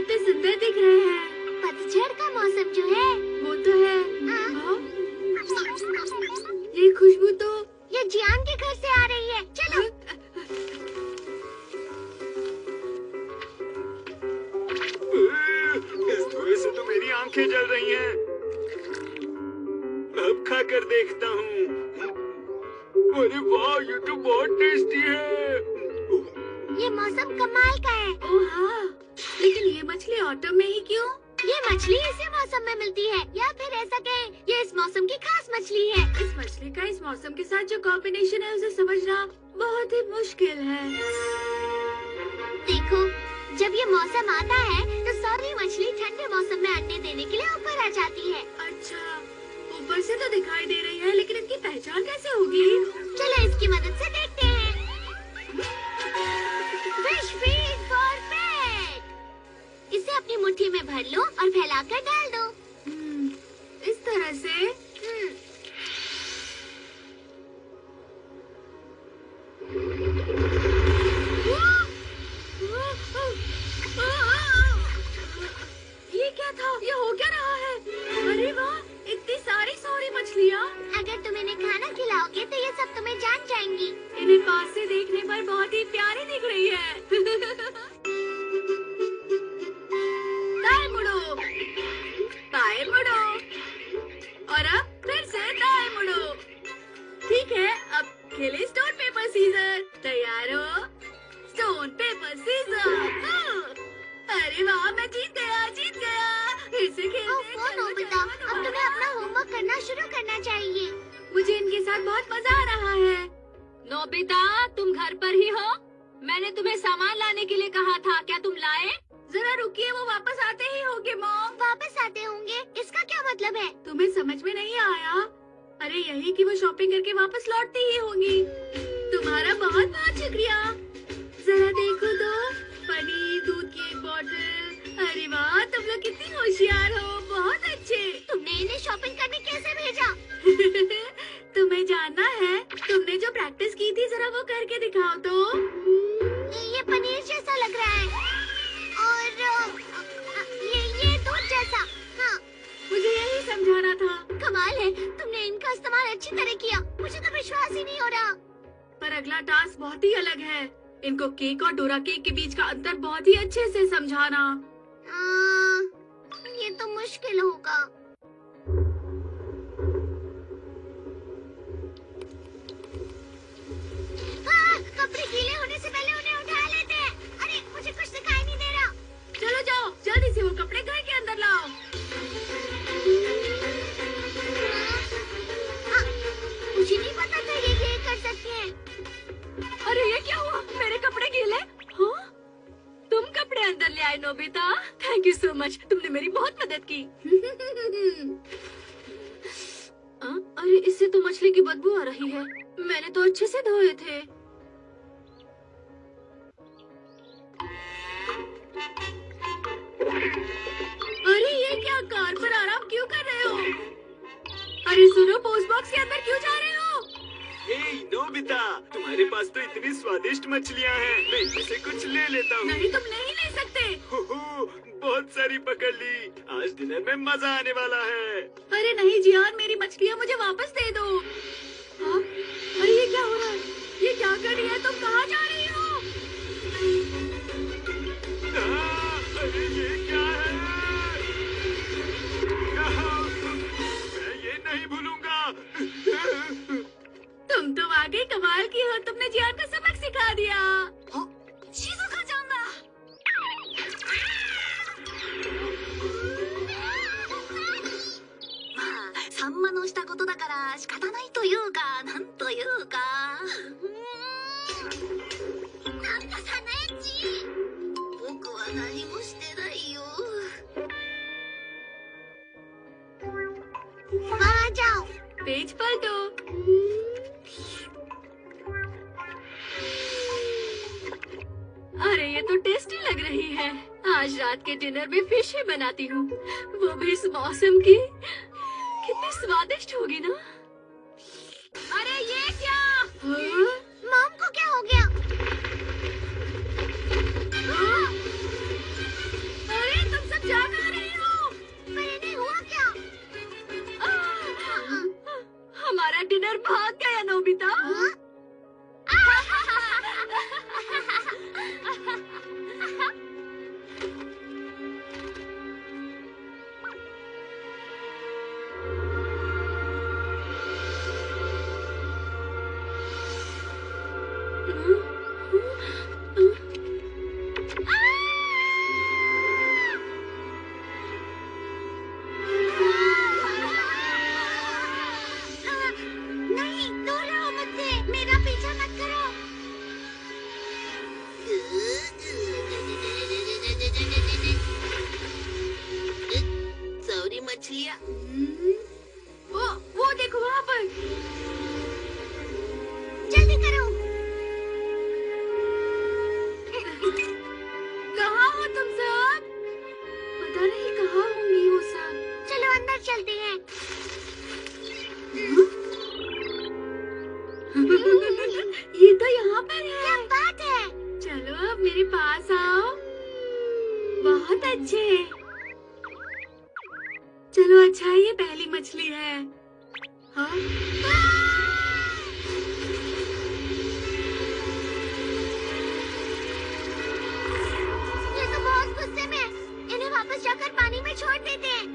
पत्ते सुंदर दिख रहे हैं। पतझड़ का मौसम जो है वो तो है। हाँ? ये खुशबू तो ये जियान के घर से आ रही है। चलो। इस धुएं से तो मेरी आंखें जल रही हैं। अब खाकर देखता हूँ। अरे वाह, ये तो बहुत टेस्टी है। ये मौसम कमाल का है। ओह हाँ, लेकिन ये मछली ऑटम में ही क्यों? ये मछली इसी मौसम में मिलती है, या फिर ऐसा कहें ये इस मौसम की खास मछली है। इस मछली का इस मौसम के साथ जो कॉम्बिनेशन है उसे समझना बहुत ही मुश्किल है। देखो, जब ये मौसम आता है तो सारी मछली ठंडे मौसम में अंडे देने के लिए ऊपर आ जाती है। अच्छा, ऊपर से तो दिखाई दे रही है, लेकिन इनकी पहचान कैसे होगी? चलो इसकी मदद से देखते हैं। फिश फीड फॉर पेट। इसे अपनी मुट्ठी में भर लो और फैलाकर डाल दो। इस तरह से। ये क्या था? ये हो क्या रहा है? अरे वाह, इतनी सारी मछलियाँ। अगर तुम इन्हें खाना खिलाओगे तो ये सब तुम्हें जान जाएंगी। इन्हें पास से देखने पर बहुत ही प्यारी दिख रही है। दाएं मुड़ो, बाएं मुड़ो, और अब फिर से दाएं मुड़ो। ठीक है, अब खेले स्टोन पेपर सीजर। तैयार हो? Stone paper scissor. अरे वाह, मैं जीत गया, जीत गया। इसे खेलते ओह नोबिता, अब तुम्हें अपना होमवर्क करना शुरू करना चाहिए। मुझे इनके साथ बहुत मजा आ रहा है। नोबिता, तुम घर पर ही हो? मैंने तुम्हें सामान लाने के लिए कहा था, क्या तुम लाए? जरा रुकिए, वो वापस आते ही होंगे मॉम। वापस आते होंगे? इसका क्या मतलब है? तुम्हें समझ में नहीं आया? अरे यही कि वो शॉपिंग करके वापस लौटती ही होंगी। तुम्हारा बहुत बहुत शुक्रिया। जरा देखो तो, पनीर, दूध की एक बोतल। अरे वाह, तुम लोग कितनी होशियार हो, बहुत अच्छे। तुमने इन्हें शॉपिंग करने कैसे भेजा? तुम्हें जानना है? तुमने जो प्रैक्टिस की थी, जरा वो करके दिखाओ तो। ये पनीर जैसा लग रहा है, और ये दूध जैसा। हाँ, मुझे यही समझाना था। कमाल है, तुमने इनका इस्तेमाल अच्छी तरह किया। मुझे तो विश्वास ही नहीं हो रहा। पर अगला टास्क बहुत ही अलग है। इनको केक और डोरा केक के बीच का अंतर बहुत ही अच्छे से समझाना। ये तो मुश्किल होगा। कपड़े गीले होने से पहले उन्हें उठा लेते हैं। अरे मुझे कुछ दिखाई नहीं दे रहा। चलो जाओ, जल्दी से वो कपड़े घर के अंदर लाओ। मुझे नहीं पता था ये कर सकते हैं। अरे ये क्या हुआ? मेरे कपड़े गीले? हाँ? तुम कपड़े अंदर ले आए Nobita. Thank you so much, तुमने मेरी बहुत मदद की। अरे इससे तो मछली की बदबू आ रही है। मैंने तो अच्छे से धोए थे। अरे ये क्या, कार पर आराम क्यों कर रहे हो? अरे सुनो, पोस्ट बॉक्स के अंदर क्यों जा रहे हो? हे नोबिता, तुम्हारे पास तो इतनी स्वादिष्ट मछलियाँ हैं, मैं इनसे कुछ ले लेता हूँ। नहीं, तुम नहीं ले सकते। हो, बहुत सारी पकड़ ली। आज डिनर में मजा आने वाला है। अरे नहीं जियान, मेरी मछलियाँ मुझे वापस दे दो। हाँ? अरे ये क्या हो रहा है? ये क्या कर रही है? तुम कहाँ जा रही हो? अरे ये क्या है? मैं ये नहीं भूलूंगा। तुम तो वाकई कमाल की हो, तुमने जियान को सबक सिखा दिया। वहाँ जाओ। पेज पलटो। अरे ये तो टेस्टी लग रही है। आज रात के डिनर में फिश ही बनाती हूँ, वो भी इस मौसम की। कितनी स्वादिष्ट होगी ना। अरे ये क्या? हाँ? मॉम को क्या हो गया? हाँ? अरे लिया। वो देखो वहाँ पर। जल्दी करो। कहाँ हो तुम सब? पता नहीं कहाँ होंगी वो सब। चलो अंदर चलते हैं। ये तो यहाँ पर है। क्या बात है? चलो अब मेरे पास आओ। बहुत अच्छे। चलो अच्छा ये पहली मछली है। हाँ? ये तो बहुत गुस्से में है। इन्हें वापस जाकर पानी में छोड़ देते हैं।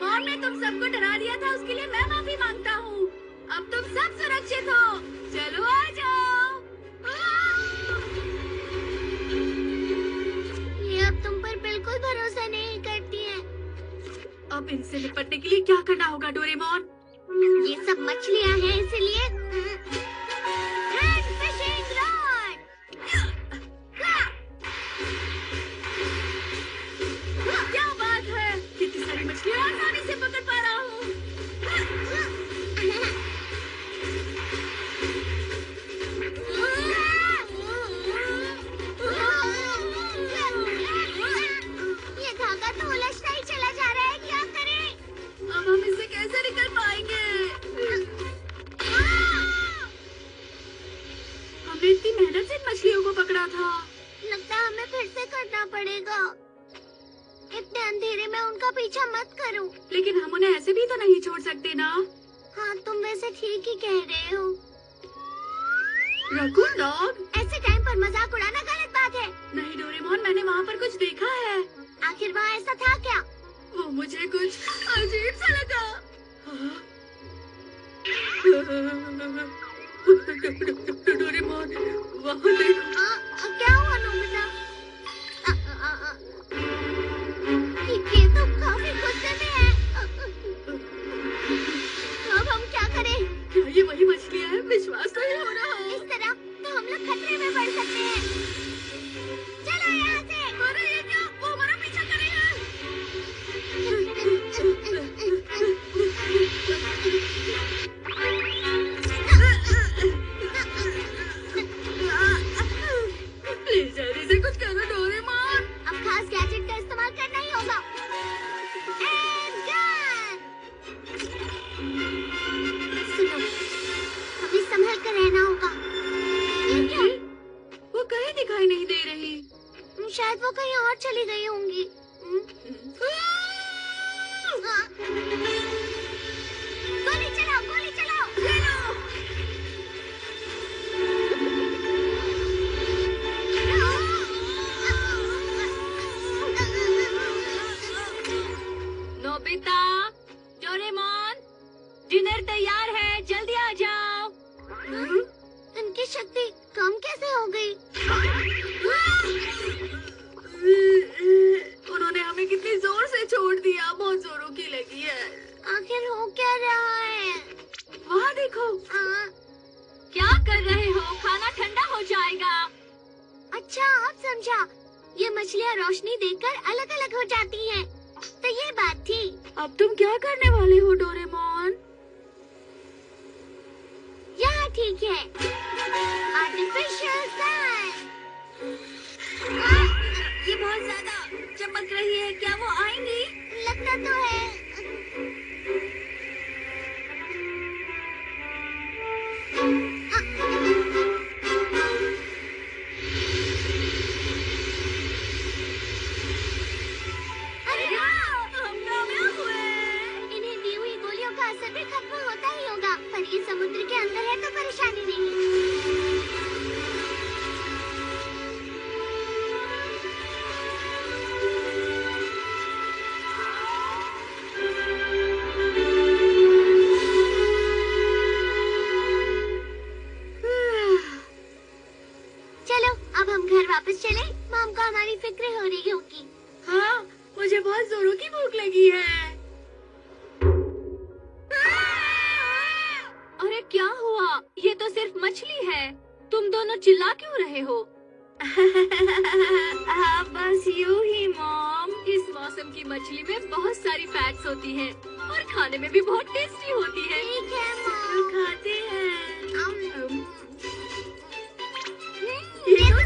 मॉम ने तुम सबको डरा दिया था, उसके लिए मैं माफी मांगता हूँ। अब तुम सब सुरक्षित हो। चलो आ जाओ। ये अब तुम पर बिल्कुल भरोसा नहीं करती है। अब इनसे निपटने के लिए क्या करना होगा डोरेमोन? ये सब मछलियाँ हैं इसलिए रेड फिशिंग रॉड। क्या बात है, कितनी सारी मछलियाँ आसानी से पकड़ पा रहा हूँ। ये धागा तो उलझता ही चला जा रहा है। क्या करें? अब हम इससे कैसे निकल पाएंगे? हमने इतनी मेहनत से इन मछलियों को पकड़ा था। लगता है हमें फिर से करना पड़ेगा। इतने अंधेरे में उनका पीछा मत करो। लेकिन हम उन्हें ऐसे भी तो नहीं छोड़ सकते ना। हाँ तुम वैसे ठीक ही कह रहे हो। Raccoon dog? ऐसे टाइम पर मजाक उड़ाना गलत बात है। नहीं डोरेमोन, मैंने वहाँ पर कुछ देखा है। आखिर वहाँ ऐसा था क्या? वो मुझे कुछ अजीब सा लगा। डोरेमोन वहाँ देखो। क्या हुआ नोबिता? ये तो काफी गुस्से में है। अब हम क्या करें? क्या ये वही मछलियाँ हैं? विश्वास नहीं हो रहा। इस तरह तो हम लोग खतरे में पड़ सकते हैं। चलो यहाँ से। अरे ये क्या? वो हमारा पीछा कर रही है। प्लीज जल्दी से कुछ करो डोरेमोन। अब खास गैजेट का इस्तेमाल करना ही होगा। And gun. सुनो, हमें संभल कर रहना होगा। ये क्या? वो कहीं दिखाई नहीं दे रही। शायद वो कहीं और चली गई होंगी। हाँ। गोली चलाओ, गोली चलाओ। नोबिता, डोरेमोन, डिनर तैयार है, जल्दी आ जाओ। इनकी शक्ति कम कैसे हो गई? उन्होंने हमें कितनी जोर से छोड़ दिया। बहुत जोरों की लगी है। आखिर हो क्या रहा है? वहाँ देखो। क्या कर रहे हो? खाना ठंडा हो जाएगा। अच्छा अब समझा। ये मछलियाँ रोशनी देखकर अलग अलग हो जाती हैं। तो ये बात थी। अब तुम क्या करने वाले हो डोरेमोन? यहाँ ठीक है। Artificial sun. ये बहुत ज्यादा चमक रही है। क्या वो आएंगी? लगता तो है। अरे हम कामयाब हुए। इन्हें दी हुई गोलियों का असर भी खत्म होता ही होगा। पर ये समुद्र के अंदर है तो परेशानी नहीं। चलो अब हम घर वापस चले। मॉम को हमारी फिक्र हो रही होगी। हाँ, मुझे बहुत जोरों की भूख लगी है। अरे क्या हुआ? ये तो सिर्फ मछली है। तुम दोनों चिल्ला क्यों रहे हो? हाँ, बस यूं ही मॉम। इस मौसम की मछली में बहुत सारी फैट्स होती है और खाने में भी बहुत टेस्टी होती है। ठीक है तो मॉम। खाते हैं। अम, ये देखो